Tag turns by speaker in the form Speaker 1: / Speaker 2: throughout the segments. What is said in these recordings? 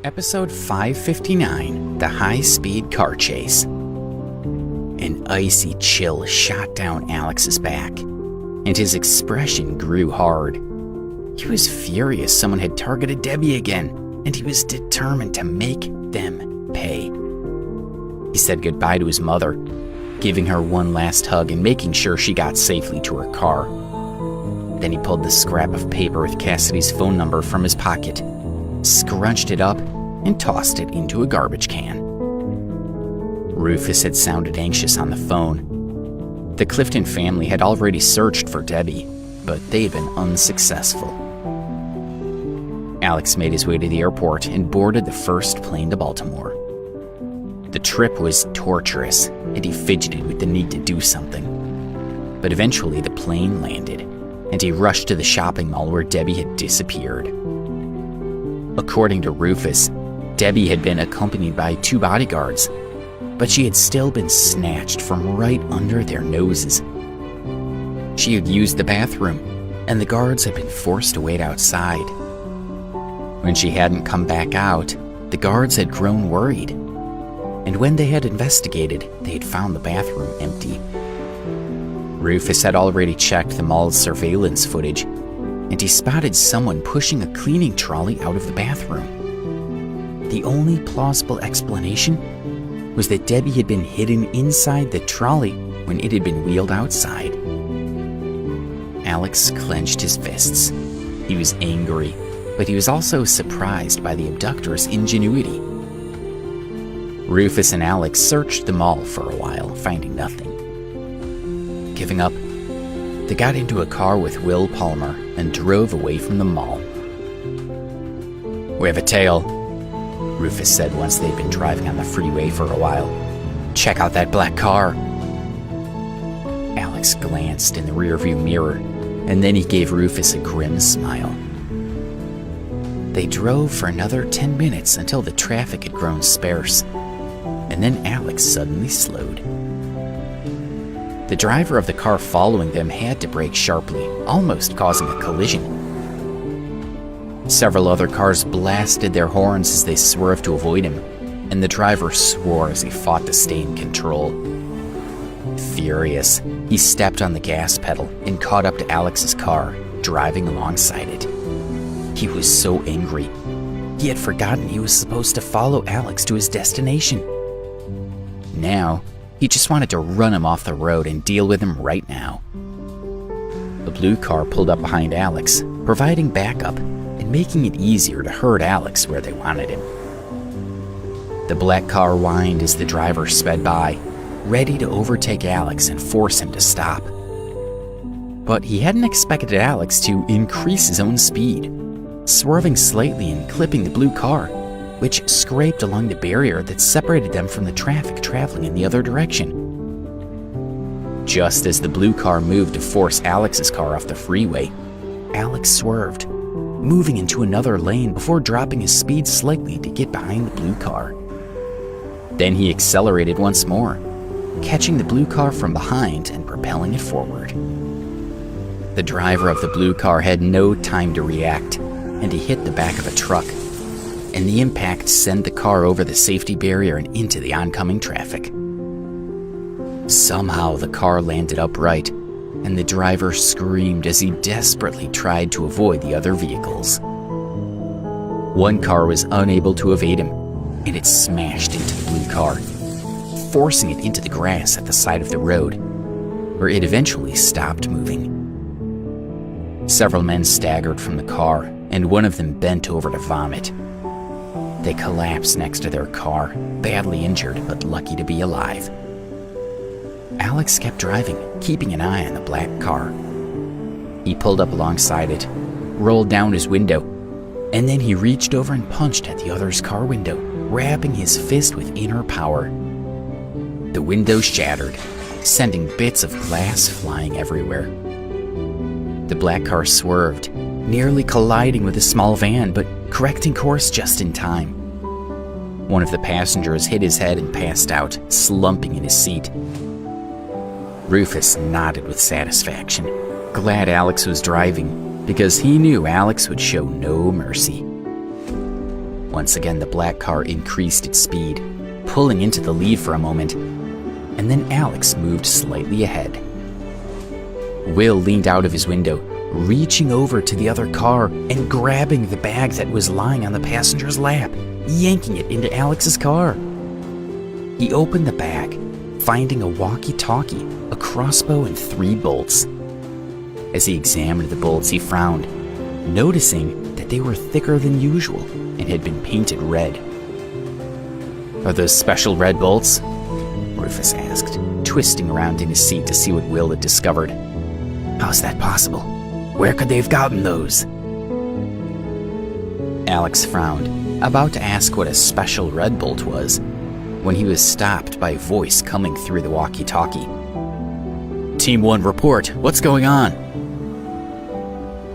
Speaker 1: Episode 559, The High-Speed Car Chase. An icy chill shot down Alex's back, and his expression grew hard. He was furious someone had targeted Debbie again, and he was determined to make them pay. He said goodbye to his mother, giving her one last hug and making sure she got safely to her car. Then he pulled the scrap of paper with Cassidy's phone number from his pocket, scrunched it up, and tossed it into a garbage can. Rufus had sounded anxious on the phone. The Clifton family had already searched for Debbie, but they had been unsuccessful. Alex made his way to the airport and boarded the first plane to Baltimore. The trip was torturous, and he fidgeted with the need to do something. But eventually the plane landed, and he rushed to the shopping mall where Debbie had disappeared. According to Rufus, Debbie had been accompanied by 2 bodyguards, but she had still been snatched from right under their noses. She had used the bathroom, and the guards had been forced to wait outside. When she hadn't come back out, the guards had grown worried, and when they had investigated, they had found the bathroom empty. Rufus had already checked the mall's surveillance footage, and he spotted someone pushing a cleaning trolley out of the bathroom. The only plausible explanation was that Debbie had been hidden inside the trolley when it had been wheeled outside. Alex clenched his fists. He was angry, but he was also surprised by the abductor's ingenuity. Rufus and Alex searched the mall for a while, finding nothing. Giving up, they got into a car with Will Palmer and drove away from the mall. "We have a tail," Rufus said once they'd been driving on the freeway for a while. "Check out that black car." Alex glanced in the rearview mirror, and then he gave Rufus a grim smile. They drove for another 10 minutes until the traffic had grown sparse, and then Alex suddenly slowed. The driver of the car following them had to brake sharply, almost causing a collision. Several other cars blasted their horns as they swerved to avoid him, and the driver swore as he fought to stay in control. Furious, he stepped on the gas pedal and caught up to Alex's car, driving alongside it. He was so angry. He had forgotten he was supposed to follow Alex to his destination. Now, he just wanted to run him off the road and deal with him right now. The blue car pulled up behind Alex, providing backup and making it easier to herd Alex where they wanted him. The black car whined as the driver sped by, ready to overtake Alex and force him to stop. But he hadn't expected Alex to increase his own speed, swerving slightly and clipping the blue car, which scraped along the barrier that separated them from the traffic traveling in the other direction. Just as the blue car moved to force Alex's car off the freeway, Alex swerved, moving into another lane before dropping his speed slightly to get behind the blue car. Then he accelerated once more, catching the blue car from behind and propelling it forward. The driver of the blue car had no time to react, and he hit the back of a truck, and the impact sent the car over the safety barrier and into the oncoming traffic. Somehow the car landed upright, and the driver screamed as he desperately tried to avoid the other vehicles. One car was unable to evade him, and it smashed into the blue car, forcing it into the grass at the side of the road, where it eventually stopped moving. Several men staggered from the car, and one of them bent over to vomit. They collapsed next to their car, badly injured but lucky to be alive. Alex kept driving, keeping an eye on the black car. He pulled up alongside it, rolled down his window, and then he reached over and punched at the other's car window, wrapping his fist with inner power. The window shattered, sending bits of glass flying everywhere. The black car swerved, nearly colliding with a small van, but correcting course just in time. One of the passengers hit his head and passed out, slumping in his seat. Rufus nodded with satisfaction, glad Alex was driving, because he knew Alex would show no mercy. Once again, the black car increased its speed, pulling into the lead for a moment, and then Alex moved slightly ahead. Will leaned out of his window, reaching over to the other car and grabbing the bag that was lying on the passenger's lap, yanking it into Alex's car. He opened the bag, finding a walkie-talkie, a crossbow, and 3 bolts. As he examined the bolts, he frowned, noticing that they were thicker than usual and had been painted red. "Are those special red bolts?" Rufus asked, twisting around in his seat to see what Will had discovered. "How's that possible? Where could they have gotten those?" Alex frowned, about to ask what a special red bolt was, when he was stopped by a voice coming through the walkie-talkie. "Team 1 report, what's going on?"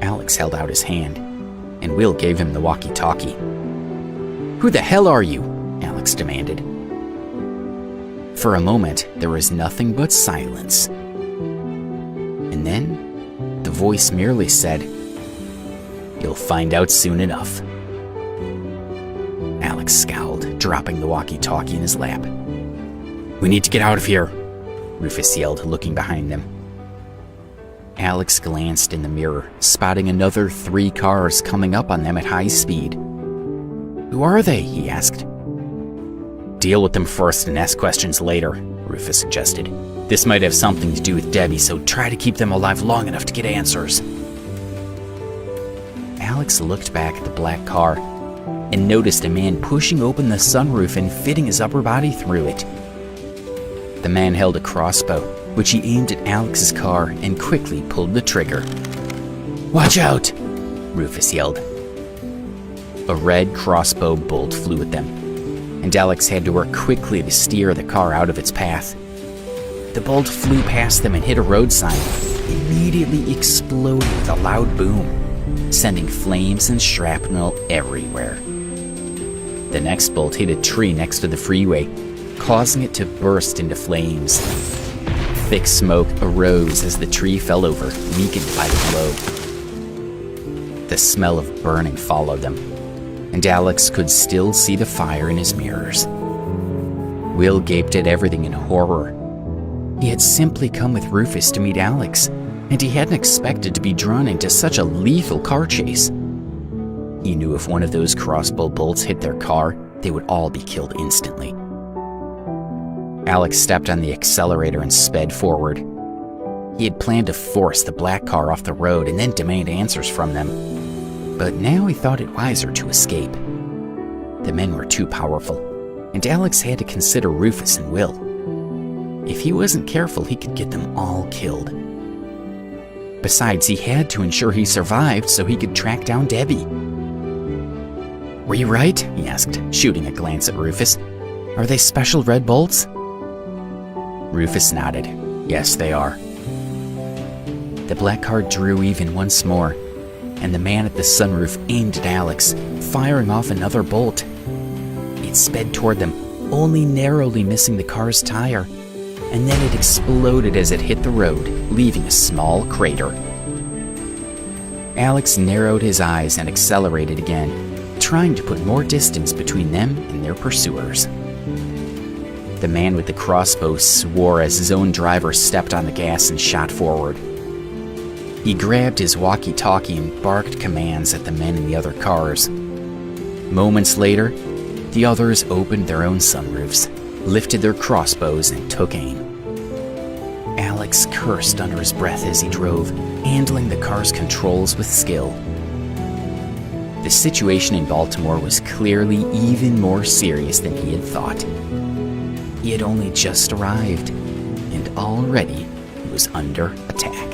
Speaker 1: Alex held out his hand, and Will gave him the walkie-talkie. "Who the hell are you?" Alex demanded. For a moment, there was nothing but silence. And then, the voice merely said, "You'll find out soon enough." Alex scowled, dropping the walkie-talkie in his lap. "We need to get out of here," Rufus yelled, looking behind them. Alex glanced in the mirror, spotting another 3 cars coming up on them at high speed. "Who are they?" he asked. "Deal with them first and ask questions later," Rufus suggested. "This might have something to do with Debbie, so try to keep them alive long enough to get answers." Alex looked back at the black car and noticed a man pushing open the sunroof and fitting his upper body through it. The man held a crossbow, which he aimed at Alex's car and quickly pulled the trigger. "Watch out!" Rufus yelled. A red crossbow bolt flew at them, and Alex had to work quickly to steer the car out of its path. The bolt flew past them and hit a road sign, immediately exploding with a loud boom, sending flames and shrapnel everywhere. The next bolt hit a tree next to the freeway, causing it to burst into flames. Thick smoke arose as the tree fell over, weakened by the blow. The smell of burning followed them, and Alex could still see the fire in his mirrors. Will gaped at everything in horror. He had simply come with Rufus to meet Alex, and he hadn't expected to be drawn into such a lethal car chase. He knew if one of those crossbow bolts hit their car, they would all be killed instantly. Alex stepped on the accelerator and sped forward. He had planned to force the black car off the road and then demand answers from them, but now he thought it wiser to escape. The men were too powerful, and Alex had to consider Rufus and Will. If he wasn't careful, he could get them all killed. Besides, he had to ensure he survived so he could track down Debbie. "Were you right?" he asked, shooting a glance at Rufus. "Are they special red bolts?" Rufus nodded. "Yes, they are." The black car drew even once more, and the man at the sunroof aimed at Alex, firing off another bolt. It sped toward them, only narrowly missing the car's tire, and then it exploded as it hit the road, leaving a small crater. Alex narrowed his eyes and accelerated again, trying to put more distance between them and their pursuers. The man with the crossbow swore as his own driver stepped on the gas and shot forward. He grabbed his walkie-talkie and barked commands at the men in the other cars. Moments later, the others opened their own sunroofs, lifted their crossbows, and took aim. Alex cursed under his breath as he drove, handling the car's controls with skill. The situation in Baltimore was clearly even more serious than he had thought. He had only just arrived, and already he was under attack.